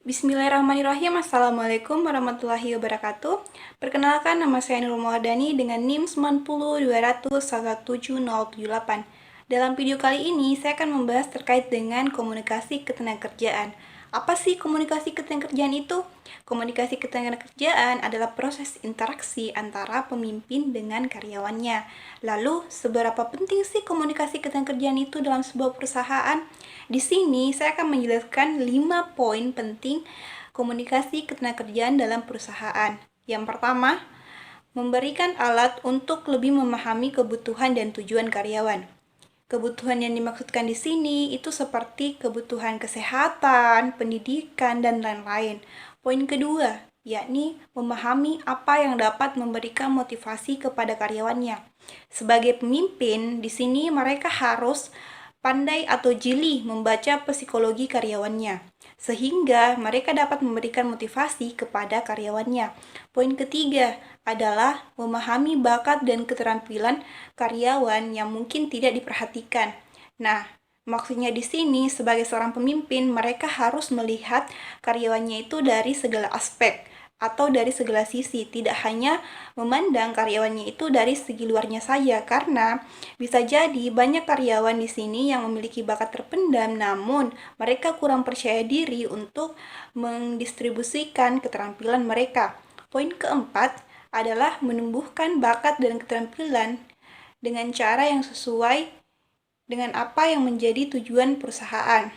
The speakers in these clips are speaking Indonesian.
Bismillahirrahmanirrahim. Assalamualaikum warahmatullahi wabarakatuh. Perkenalkan, nama saya Nurul Muhardani dengan NIM 9020107078. Dalam video kali ini, saya akan membahas terkait dengan komunikasi ketenagakerjaan. Apa sih komunikasi ketenagakerjaan itu? Komunikasi ketenagakerjaan adalah proses interaksi antara pemimpin dengan karyawannya. Lalu, seberapa penting sih komunikasi ketenagakerjaan itu dalam sebuah perusahaan? Di sini saya akan menjelaskan 5 poin penting komunikasi ketenagakerjaan dalam perusahaan. Yang pertama, memberikan alat untuk lebih memahami kebutuhan dan tujuan karyawan. Kebutuhan yang dimaksudkan di sini itu seperti kebutuhan kesehatan, pendidikan, dan lain-lain. Poin kedua, yakni memahami apa yang dapat memberikan motivasi kepada karyawannya. Sebagai pemimpin, di sini mereka harus pandai atau jeli membaca psikologi karyawannya, sehingga mereka dapat memberikan motivasi kepada karyawannya. Poin ketiga adalah memahami bakat dan keterampilan karyawan yang mungkin tidak diperhatikan. Nah, maksudnya di sini sebagai seorang pemimpin, mereka harus melihat karyawannya itu dari segala aspek atau dari segala sisi, tidak hanya memandang karyawannya itu dari segi luarnya saja, karena bisa jadi banyak karyawan di sini yang memiliki bakat terpendam, namun mereka kurang percaya diri untuk mendistribusikan keterampilan mereka. Poin keempat adalah menumbuhkan bakat dan keterampilan dengan cara yang sesuai dengan apa yang menjadi tujuan perusahaan.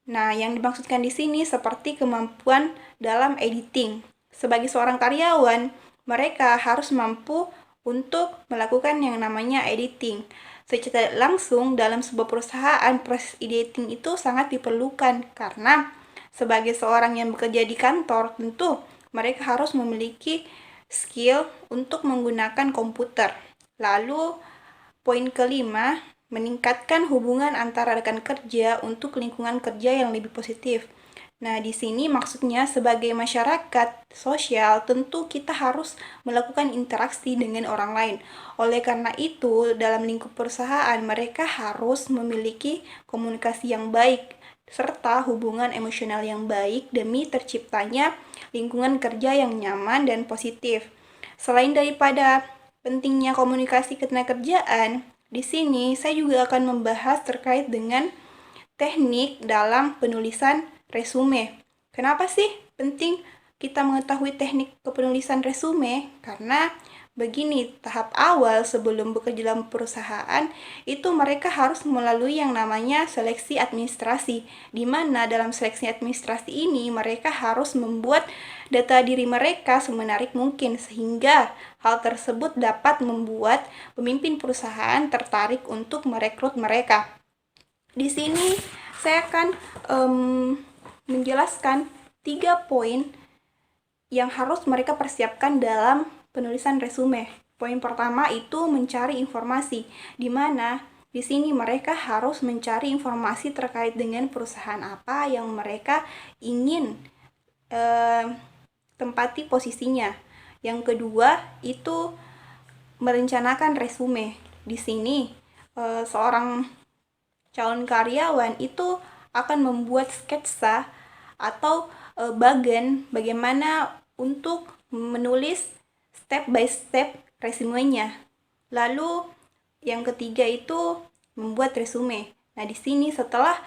Nah, yang dimaksudkan di sini seperti kemampuan dalam editing. Sebagai seorang karyawan, mereka harus mampu untuk melakukan yang namanya editing. Secara langsung dalam sebuah perusahaan, proses editing itu sangat diperlukan karena sebagai seorang yang bekerja di kantor, tentu mereka harus memiliki skill untuk menggunakan komputer. Lalu, poin kelima, meningkatkan hubungan antara rekan kerja untuk lingkungan kerja yang lebih positif. Nah, di sini maksudnya sebagai masyarakat sosial, tentu kita harus melakukan interaksi dengan orang lain. Oleh karena itu, dalam lingkup perusahaan, mereka harus memiliki komunikasi yang baik, serta hubungan emosional yang baik demi terciptanya lingkungan kerja yang nyaman dan positif. Selain daripada pentingnya komunikasi ketenagakerjaan, di sini saya juga akan membahas terkait dengan teknik dalam penulisan resume. Kenapa sih penting kita mengetahui teknik kepenulisan resume? Karena begini, tahap awal sebelum bekerja dalam perusahaan, itu mereka harus melalui yang namanya seleksi administrasi, di mana dalam seleksi administrasi ini mereka harus membuat data diri mereka semenarik mungkin, sehingga hal tersebut dapat membuat pemimpin perusahaan tertarik untuk merekrut mereka. Di sini saya akan menjelaskan 3 poin yang harus mereka persiapkan dalam penulisan resume. Poin pertama itu mencari informasi, di mana di sini mereka harus mencari informasi terkait dengan perusahaan apa yang mereka ingin tempati posisinya. Yang kedua itu merencanakan resume. Di sini seorang calon karyawan itu akan membuat sketsa atau bagaimana untuk menulis step by step resumenya. Lalu yang ketiga itu membuat resume. Nah, di sini setelah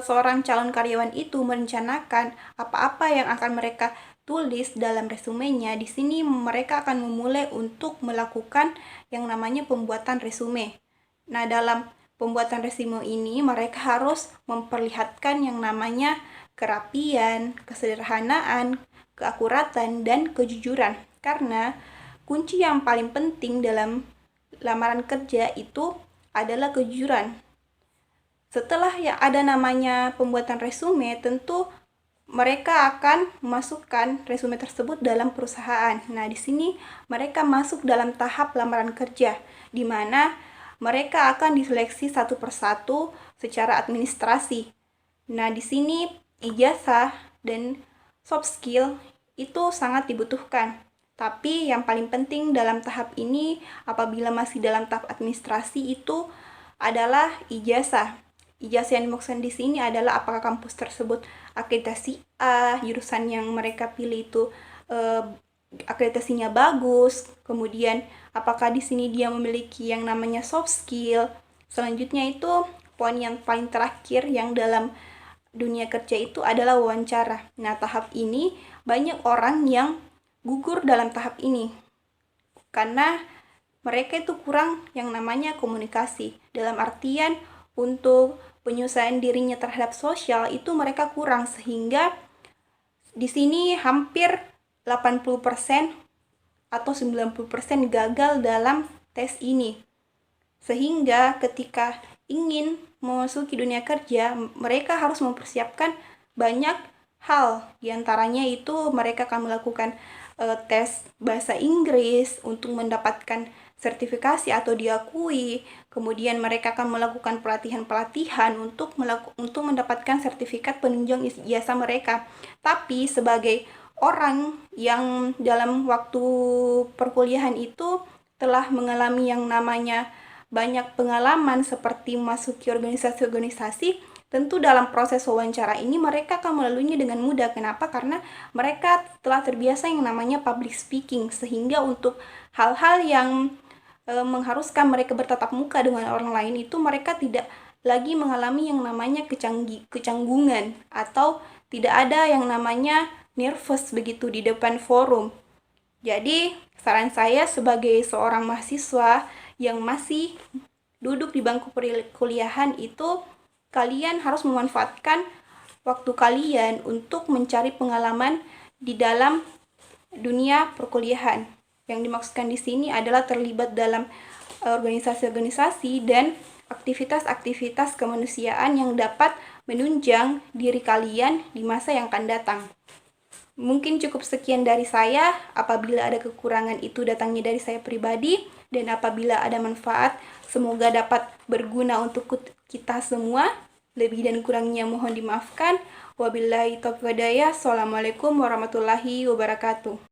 seorang calon karyawan itu merencanakan apa-apa yang akan mereka tulis dalam resumenya, di sini mereka akan memulai untuk melakukan yang namanya pembuatan resume. Nah, dalam pembuatan resume ini mereka harus memperlihatkan yang namanya kerapian, kesederhanaan, keakuratan, dan kejujuran. Karena kunci yang paling penting dalam lamaran kerja itu adalah kejujuran. Setelah yang ada namanya pembuatan resume, tentu mereka akan memasukkan resume tersebut dalam perusahaan. Nah, di sini mereka masuk dalam tahap lamaran kerja, di mana mereka akan diseleksi satu persatu secara administrasi. Nah, di sini ijazah dan soft skill itu sangat dibutuhkan. Tapi yang paling penting dalam tahap ini, apabila masih dalam tahap administrasi, itu adalah ijazah. ijazah yang dimaksudkan di sini adalah apakah kampus tersebut akreditasi A, jurusan yang mereka pilih itu eh, akreditasinya bagus, kemudian apakah di sini dia memiliki yang namanya soft skill. Selanjutnya itu poin yang paling terakhir yang dalam dunia kerja itu adalah wawancara. Nah, tahap ini banyak orang yang gugur dalam tahap ini karena mereka itu kurang yang namanya komunikasi. Dalam artian untuk penyelesaian dirinya terhadap sosial itu mereka kurang, sehingga di sini hampir 80% atau 90% gagal dalam tes ini. Sehingga ketika ingin memasuki dunia kerja, mereka harus mempersiapkan banyak hal. Di antaranya itu mereka akan melakukan tes bahasa Inggris untuk mendapatkan sertifikasi atau diakui. Kemudian mereka akan melakukan pelatihan-pelatihan untuk mendapatkan sertifikat penunjang ijazah mereka. Tapi sebagai orang yang dalam waktu perkuliahan itu telah mengalami yang namanya banyak pengalaman seperti masuki organisasi-organisasi, tentu dalam proses wawancara ini mereka akan melaluinya dengan mudah. Kenapa? Karena mereka telah terbiasa yang namanya public speaking, sehingga untuk hal-hal yang mengharuskan mereka bertatap muka dengan orang lain itu mereka tidak lagi mengalami yang namanya kecanggungan atau tidak ada yang namanya nervous begitu di depan forum. Jadi, saran saya sebagai seorang mahasiswa yang masih duduk di bangku perkuliahan itu, kalian harus memanfaatkan waktu kalian untuk mencari pengalaman di dalam dunia perkuliahan. Yang dimaksudkan di sini adalah terlibat dalam organisasi-organisasi dan aktivitas-aktivitas kemanusiaan yang dapat menunjang diri kalian di masa yang akan datang. Mungkin cukup sekian dari saya. Apabila ada kekurangan itu datangnya dari saya pribadi, dan apabila ada manfaat, semoga dapat berguna untuk kita semua. Lebih dan kurangnya mohon dimaafkan. Wabillahi taufiq wal hidayah. Assalamualaikum warahmatullahi wabarakatuh.